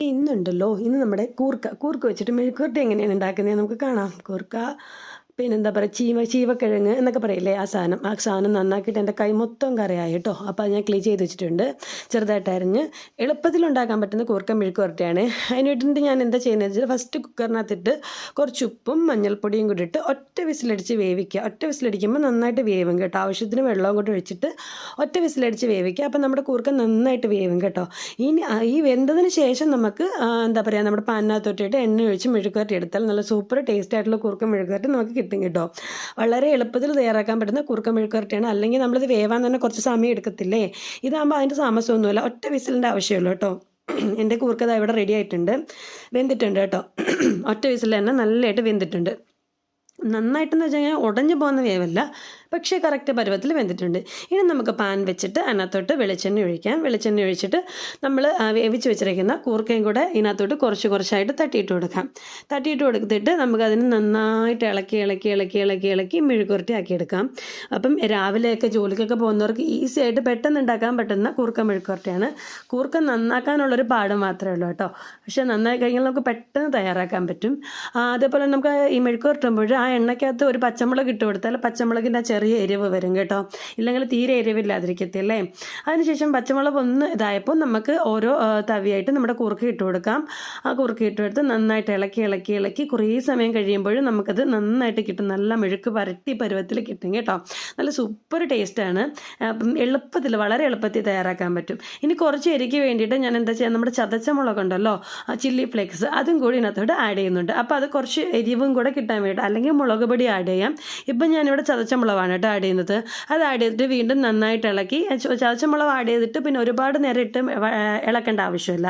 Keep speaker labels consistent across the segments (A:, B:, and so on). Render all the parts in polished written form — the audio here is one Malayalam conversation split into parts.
A: ഇന്നുണ്ടല്ലോ, ഇന്ന് നമ്മുടെ കൂർക്ക വെച്ചിട്ട് മെഴുക്കുവരട്ടി എങ്ങനെയാണ് ഉണ്ടാക്കുന്നത് നമുക്ക് കാണാം. കൂർക്ക പിന്നെന്താ പറയുക, ചീവക്കിഴങ്ങ് എന്നൊക്കെ പറയില്ലേ, ആ സാധനം നന്നാക്കിയിട്ട് എൻ്റെ കൈ മൊത്തം കറിയായി കേട്ടോ. അപ്പോൾ അത് ഞാൻ ക്ലീൻ ചെയ്ത് വെച്ചിട്ടുണ്ട്. ചെറുതായിട്ട് അരിഞ്ഞ് എളുപ്പത്തിൽ ഉണ്ടാക്കാൻ പറ്റുന്ന കൂർക്ക മെഴുക്കുവരട്ടിയാണ്. അതിന് വേണ്ടിയിട്ട് ഞാൻ എന്താ ചെയ്യുന്നത് വെച്ചാൽ, ഫസ്റ്റ് കുക്കറിനകത്തിട്ട് കുറച്ച് ഉപ്പും മഞ്ഞൾപ്പൊടിയും കൂടി ഇട്ട് ഒറ്റ വിസിലടിച്ച് വേവിക്കുക. ഒറ്റ വിസിലടിക്കുമ്പോൾ നന്നായിട്ട് വേവും കേട്ടോ. ആവശ്യത്തിന് വെള്ളവും കൂടി ഒഴിച്ചിട്ട് ഒറ്റ വിസിലടിച്ച് വേവിക്കുക. അപ്പോൾ നമ്മുടെ കൂർക്ക നന്നായിട്ട് വേവും കേട്ടോ. ഈ വെന്തതിന് ശേഷം നമുക്ക് എന്താ പറയുക, നമ്മുടെ പാനിനകത്തൊട്ടിട്ട് എണ്ണ ഒഴിച്ച് മെഴുക്കുവരട്ടി എടുത്താൽ നല്ല സൂപ്പർ ടേസ്റ്റ് ആയിട്ടുള്ള കൂർക്ക മെഴുക്കുവരട്ടി നമുക്ക് കിട്ടും കേട്ടോ. വളരെ എളുപ്പത്തിൽ തയ്യാറാക്കാൻ പറ്റുന്ന കൂർക്ക മെഴുക്കുവരട്ടിയാണ്. അല്ലെങ്കിൽ നമ്മളിത് വേവാൻ തന്നെ കുറച്ച് സമയം എടുക്കത്തില്ലേ. ഇതാകുമ്പോൾ അതിൻ്റെ താമസമൊന്നുമില്ല, ഒറ്റ വിസിലിൻ്റെ ആവശ്യമുള്ളൂ കേട്ടോ. എൻ്റെ കൂർക്ക ദാ ഇവിടെ റെഡി ആയിട്ടുണ്ട്, വെന്തിട്ടുണ്ട് കേട്ടോ. ഒറ്റ വിസിൽ തന്നെ നല്ലതായിട്ട് വെന്തിട്ടുണ്ട്. നന്നായിട്ടെന്ന് വെച്ച് കഴിഞ്ഞാൽ ഉടഞ്ഞു പോകുന്ന വേവല്ല, പക്ഷേ കറക്റ്റ് പരുവത്തിൽ വെന്തിട്ടുണ്ട്. ഇനി നമുക്ക് പാൻ വെച്ചിട്ട് അതിനകത്തോട്ട് വെളിച്ചെണ്ണ ഒഴിക്കാം. വെളിച്ചെണ്ണ ഒഴിച്ചിട്ട് നമ്മൾ വേവിച്ച് വെച്ചിരിക്കുന്ന കൂർക്കയും കൂടെ ഇതിനകത്തോട്ട് കുറച്ച് കുറച്ചായിട്ട് തട്ടിയിട്ട് കൊടുക്കാം. തട്ടിയിട്ട് കൊടുത്തിട്ട് നമുക്കതിന് നന്നായിട്ട് ഇളക്കി മെഴുക്കുവരട്ടി ആക്കിയെടുക്കാം. അപ്പം രാവിലെയൊക്കെ ജോലിക്കൊക്കെ പോകുന്നവർക്ക് ഈസി ആയിട്ട് പെട്ടെന്ന് ഉണ്ടാക്കാൻ പറ്റുന്ന കൂർക്ക മെഴുക്കുവരട്ടിയാണ്. കൂർക്ക നന്നാക്കാനുള്ളൊരു പാട് മാത്രമേ ഉള്ളൂ കേട്ടോ. പക്ഷേ നന്നായി കഴിഞ്ഞാൽ നമുക്ക് പെട്ടെന്ന് തയ്യാറാക്കാൻ പറ്റും. അതേപോലെ നമുക്ക് ഈ മെഴുക്കുവരട്ടുമ്പോൾ ആ എണ്ണയ്ക്കകത്ത് ഒരു പച്ചമുളക് ഇട്ട് കൊടുത്താൽ പച്ചമുളകിൻ്റെ ചെറിയ എരിവ് വരും കേട്ടോ. ഇല്ലെങ്കിൽ തീരെ എരിവില്ലാതിരിക്കത്തില്ലേ. അതിനുശേഷം പച്ചമുളക് ഒന്ന് ഇതായപ്പോൾ നമുക്ക് ഓരോ തവിയായിട്ട് നമ്മുടെ കൂർക്ക ഇട്ട് കൊടുക്കാം. ആ കൂർക്ക ഇട്ട് കൊടുത്ത് നന്നായിട്ട് ഇളക്കി കുറേ സമയം കഴിയുമ്പോഴും നമുക്കത് നന്നായിട്ട് കിട്ടും. നല്ല മെഴുക്ക് വരട്ടി പരുവത്തിൽ കിട്ടും കേട്ടോ. നല്ല സൂപ്പർ ടേസ്റ്റാണ്. അപ്പം വളരെ എളുപ്പത്തിൽ തയ്യാറാക്കാൻ പറ്റും. ഇനി കുറച്ച് എരിക്ക് വേണ്ടിയിട്ട് ഞാൻ എന്താ ചെയ്യുക, നമ്മുടെ ചതച്ച മുളകുണ്ടല്ലോ, ചില്ലി ഫ്ലേക്സ്, അതും കൂടി ഇതിനകത്തോട്ട് ആഡ് ചെയ്യുന്നുണ്ട്. അപ്പോൾ അത് കുറച്ച് എരിവും കൂടെ കിട്ടാൻ വേണ്ടി, അല്ലെങ്കിൽ മുളക് പൊടി ആഡ് ചെയ്യാം. ഇപ്പം ഞാനിവിടെ ചതച്ച മുളകാണ് കേട്ടോ ആഡ് ചെയ്യുന്നത്. അത് ആഡ് ചെയ്തിട്ട് വീണ്ടും നന്നായിട്ട് ഇളക്കി, ചതച്ച മുളക് ആഡ് ചെയ്തിട്ട് പിന്നെ ഒരുപാട് നേരം ഇട്ട് ഇളക്കേണ്ട ആവശ്യമില്ല.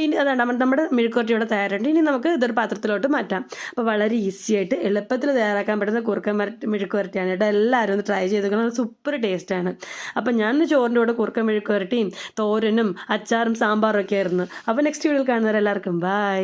A: ഇനി അതാണ് നമ്മുടെ മെഴുക്കുവരട്ടി ഇവിടെ തയ്യാറുണ്ട്. ഇനി നമുക്ക് ഇതൊരു പാത്രത്തിലോട്ട് മാറ്റാം. അപ്പോൾ വളരെ ഈസി ആയിട്ട് എളുപ്പത്തിൽ തയ്യാറാക്കാൻ പറ്റുന്ന കൂർക്ക മെഴുക്കുവരട്ടിയാണ് കേട്ടോ. എല്ലാവരും ഒന്ന് ട്രൈ ചെയ്തേക്കണം, സൂപ്പർ ടേസ്റ്റാണ്. അപ്പം ഞാൻ ചോറിൻ്റെ കൂടെ കൂർക്ക മെഴുക്കുവരട്ടിയും തോരനും അച്ചാറും സാമ്പാറും ഒക്കെ ആയിരുന്നു. അപ്പോൾ നെക്സ്റ്റ് വീഡിയോയിൽ കാണുന്നവരെല്ലാവർക്കും ബൈ.